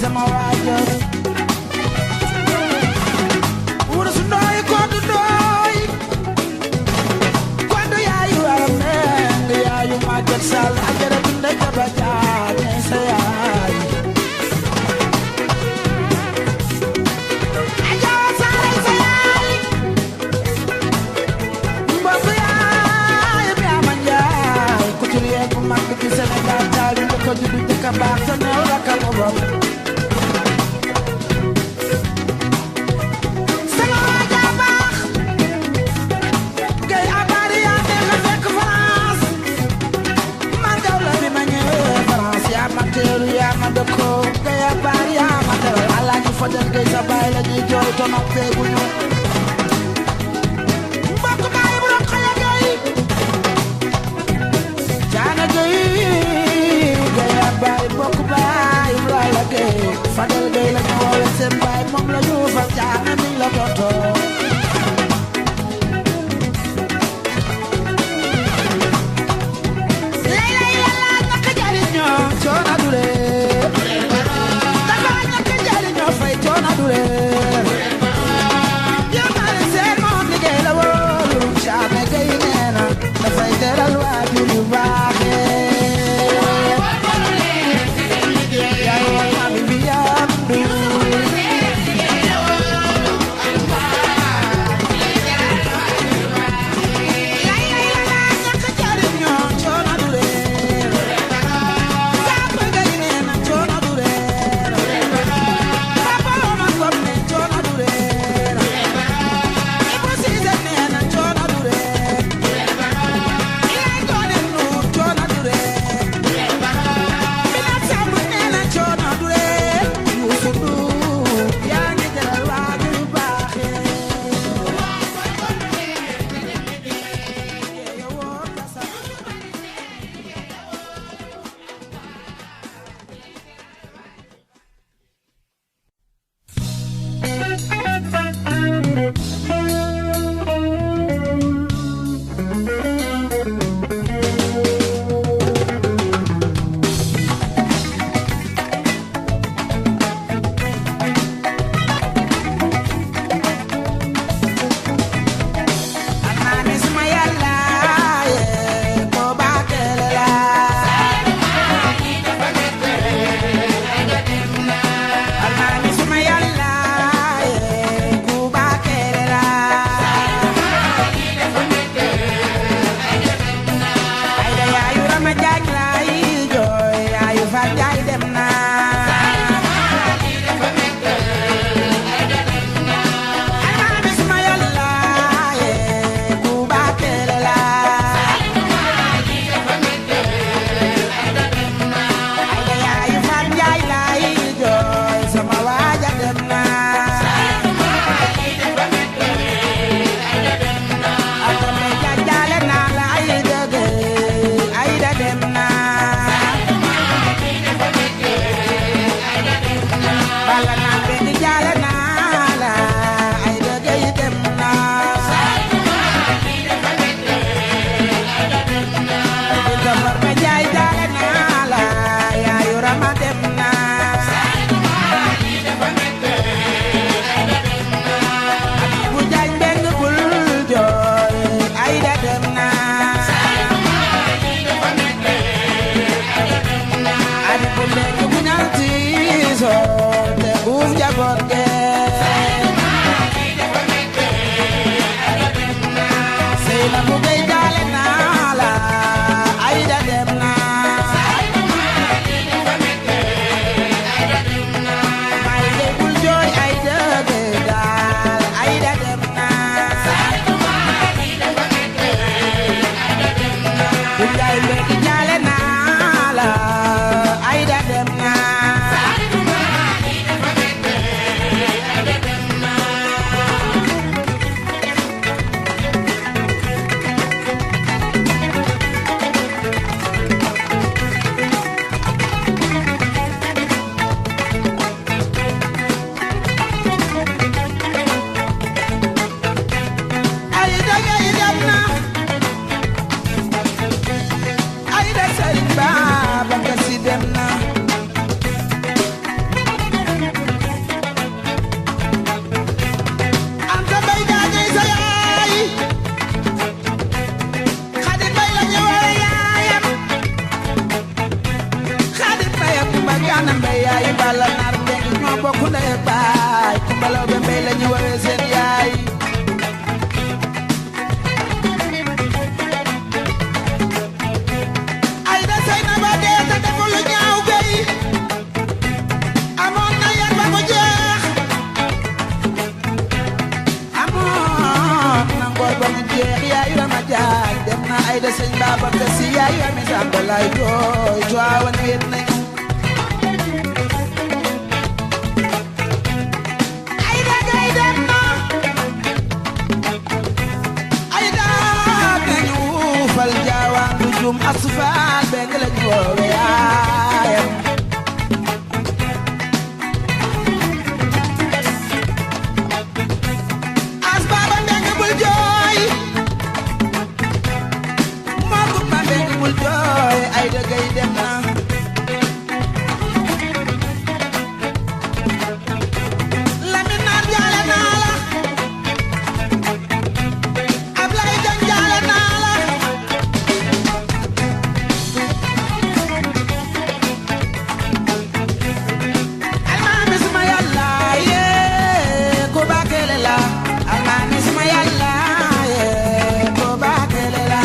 sama waajo wurus ndooy kondu ndooy kondu yaayu arameng yaayu Maguette Sall ajara binde jaba jaane sa yaay ajara saay sa yaay mbokk yaay bi ama njaay couturier bu mag ci Sénégal daal ñu ko juddu jëkka baax sa neew la ka mu bopp sama waaja baax gay abari yaa nekk fekk France man Gawlo bi ma ñëwee France yaa ma teeru yaa ma dëkkoo gay abari yaa ma teral Alaaji Fadel gay sa baay la ñuy jooy to noppee gu ñu mbokk baay bu doon xale gay jaana gay gay abari mbokk baay Ibrahima gay Fadel gay la ñu woowee seen baay moom la ñu fal jaana mi la dootoo lay lay la ñàkk jariñoo coona du reer dafa ñàkk jariñoo fay coona du reer yow naa leen seen moom liggéey la wóolu caame gay nee na dafay teral waajur yu baaxee yaay wa mami bi yaam du lay lay la ñàkk jariñoo coona du reer caame gay nee na coona du reer papa ma kom ne coona du reer ibu siise nee na coona du reer ilay doone nuur coona du reer binat sàmm nee na coona du reer yuusu nduur yaa ngi jëlal waajur yu baaxee yowoo tasa Almaami suma yàlla yee koo baakeele la Almaami suma yàlla yee koo baakeele la ayda yaayu Rama Jaaj laay jooy yaayu Faat Jaay dem na Almaami suma yàlla yee koo baakeele la ayda yaayu Faat Jaay laay jooy sama waaja dem na Atome jaajale naa la ayda gay ayda dem na bala naa benn jaale naa la ayda gay dem na Binta Farba Jaay jaale naa la yaayu Rama dem na Abibu Jaay mbeng bul jooy ayda dem na Abibu mbeng bu ñal tiisoo te buuf njaboot ge Seyna bu gay jaale naa la ayda dem na may gay bul jooy ayda gay daal ayda dem na bu jaay mbeng jaale naa la ayda dem na jaaj dem na ay de sëñ Babacar Si yaay ami Samba lay jooy Tiwaawan wéet nañu ay da gay dem na ay da nañu fal jaawaan du jum asfaal beng lañu woowe yaayam ay da gay dem na Lamin naar jaale naa la Ablaye Jang jaale naa la almaami suma yàlla yee ko baakele la almaami suma yàlla yee ko baakele la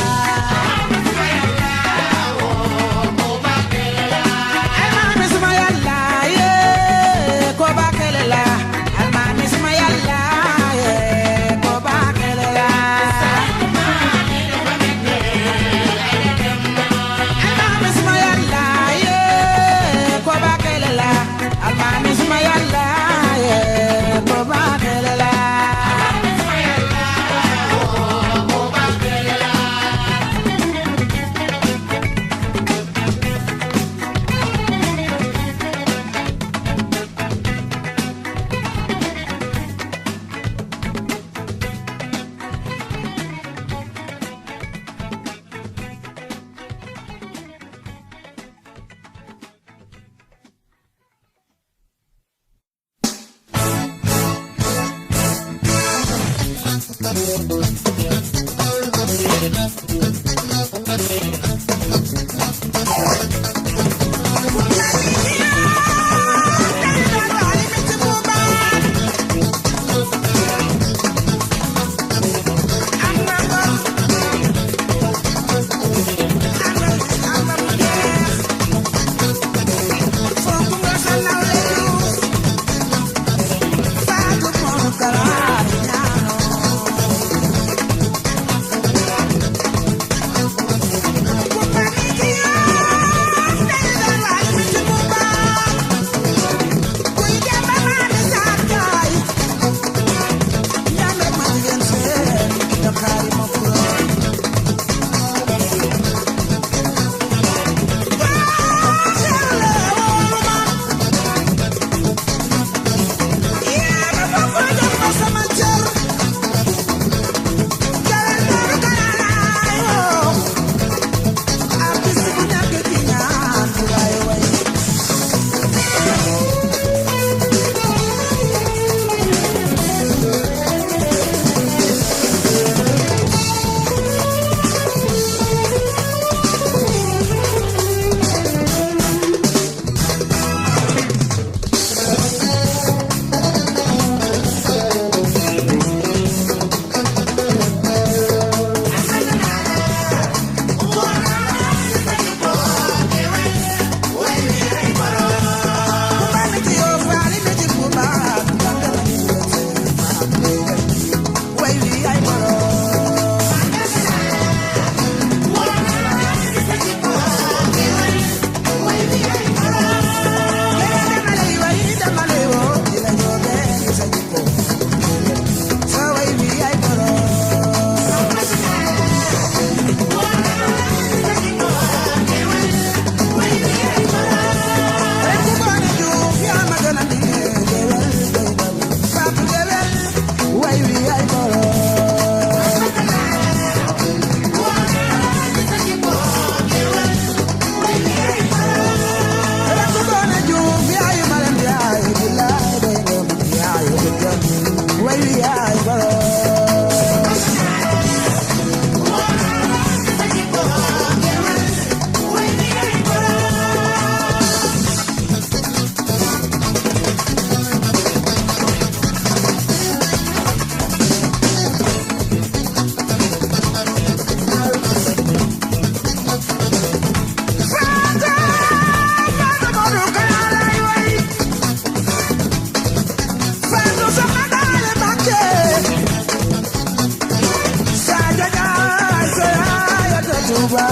Touba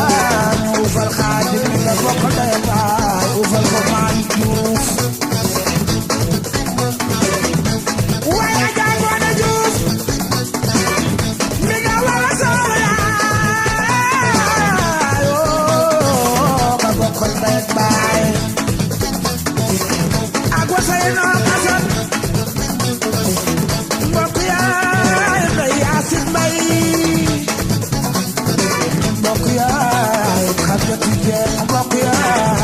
ñu ufal Xaadim mi nga bokk ndey baay ufal ko Malick Diouf waaye Adja Ngoné Diouf mi nga wala sama yaay nga bokk ndey baay ak Waseyno Asan mbokk yaay Ndeye Yacine Mbaye mbokk yaay Xadjatu Jeen mbokk yaay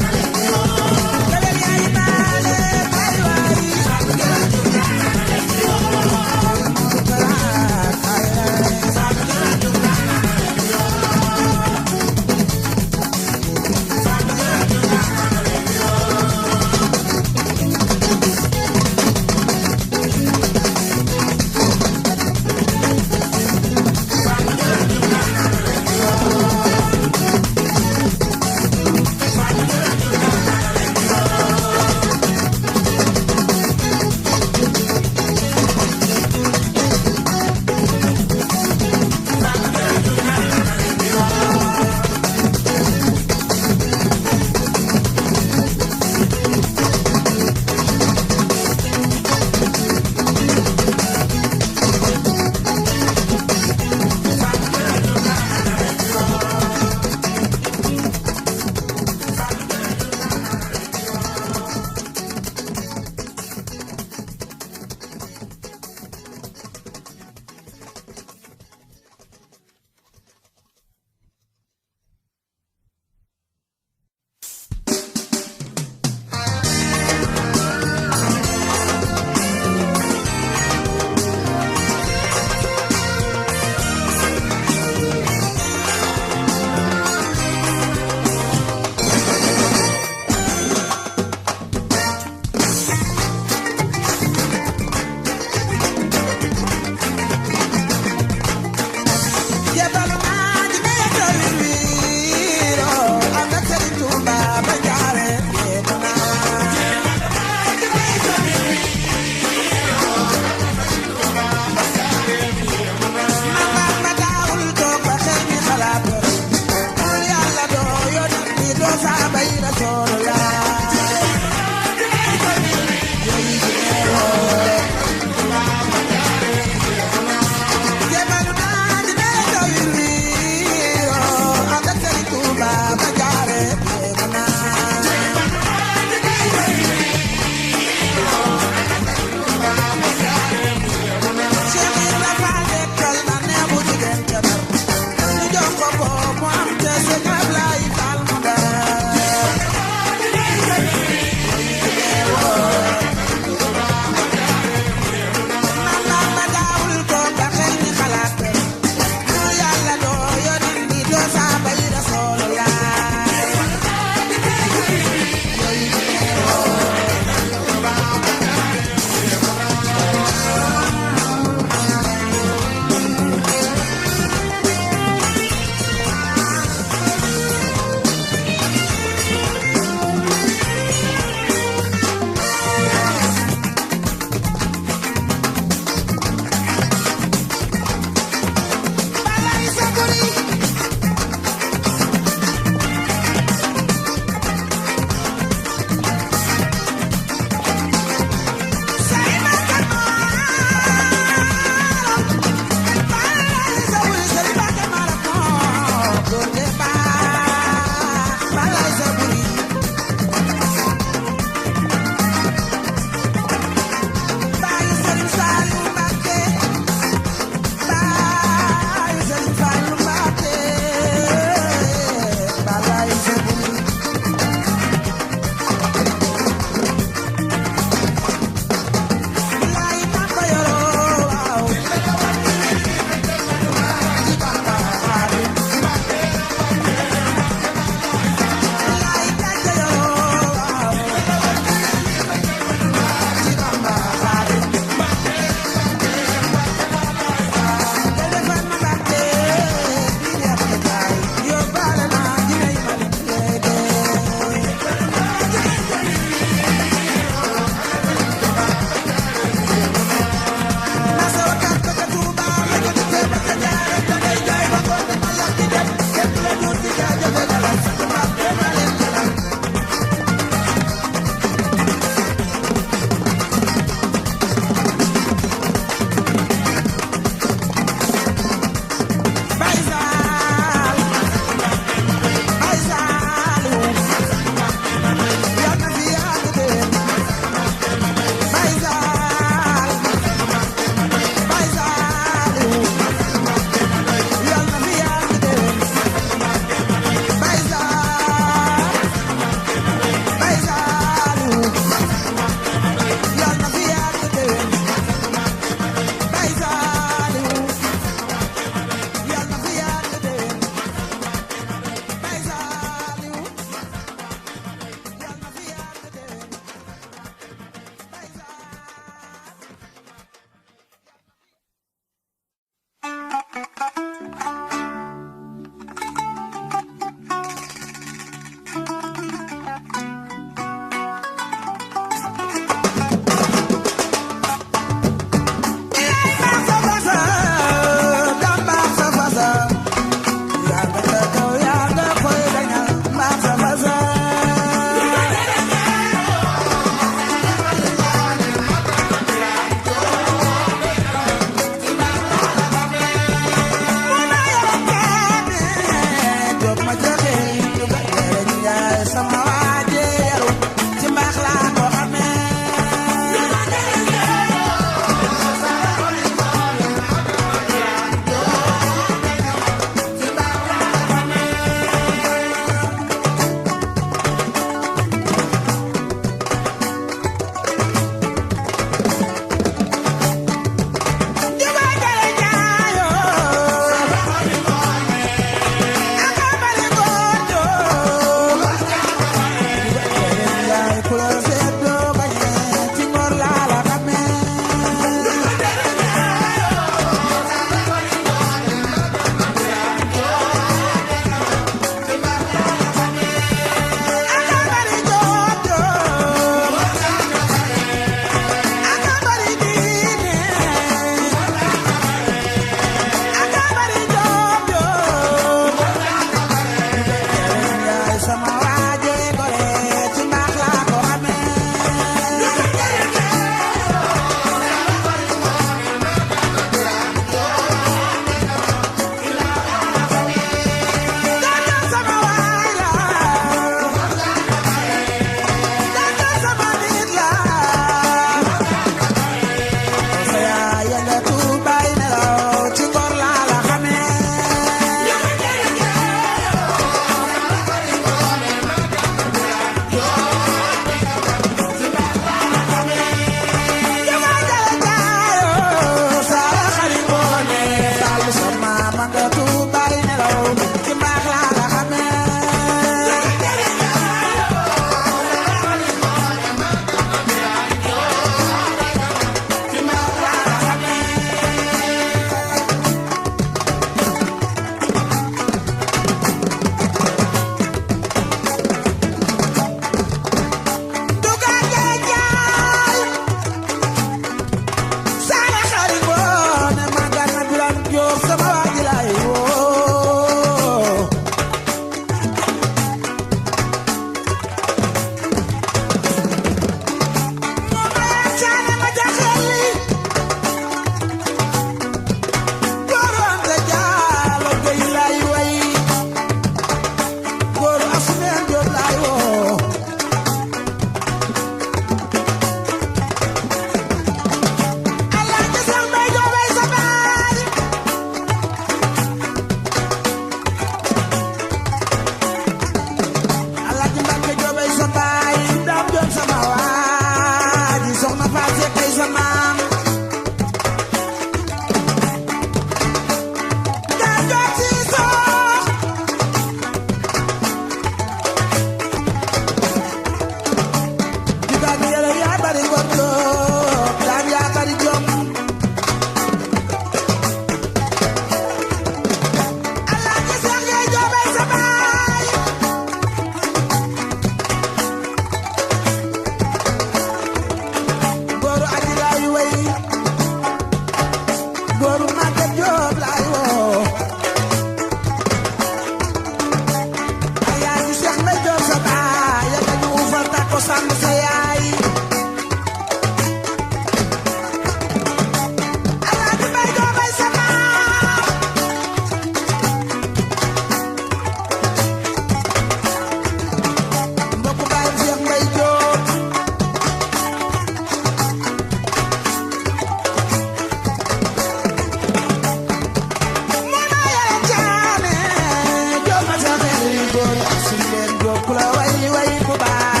si leen jóg la way way ku baax